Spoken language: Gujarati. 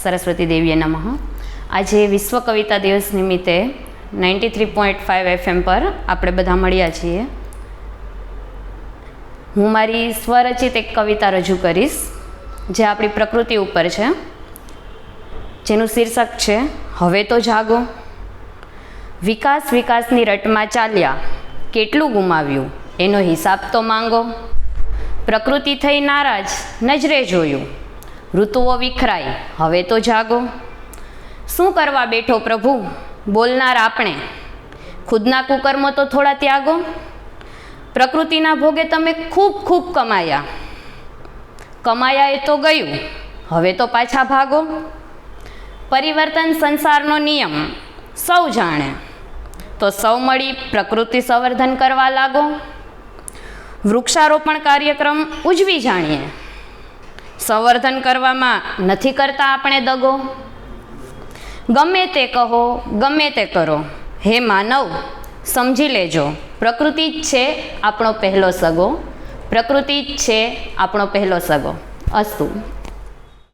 સરસ્વતી દેવીએ નમઃ. આજે વિશ્વ કવિતા દિવસ નિમિત્તે 93.5 FM પર આપણે બધા મળ્યા છીએ. હું મારી સ્વરચિત એક કવિતા રજૂ કરીશ જે આપણી પ્રકૃતિ ઉપર છે, જેનું શીર્ષક છે હવે તો જાગો. વિકાસની રટમાં ચાલ્યા, કેટલું ગુમાવ્યું એનો હિસાબ તો માંગો. પ્રકૃતિ થઈ નારાજ, નજરે જોયું, ઋતુઓ વિખરાઈ, હવે તો જાગો. શું કરવા બેઠો પ્રભુ, બોલનાર આપણે, ખુદના કુકર્મો તો થોડા ત્યાગો. પ્રકૃતિના ભોગે તમે ખૂબ કમાયા એ તો ગયું, હવે તો પાછા ભાગો. પરિવર્તન સંસારનો નિયમ સૌ જાણે, તો સૌ મળી પ્રકૃતિ સંવર્ધન કરવા લાગો. વૃક્ષારોપણ કાર્યક્રમ ઉજવી જાણીએ, સંવર્ધન કરવામાં નથી કરતા આપણે દગો. ગમે તે કહો, ગમે તે કરો, હે માનવ સમજી લેજો, પ્રકૃતિ જ છે આપણો પહેલો સગો. પ્રકૃતિ જ છે આપણો પહેલો સગો. અસ્તુ.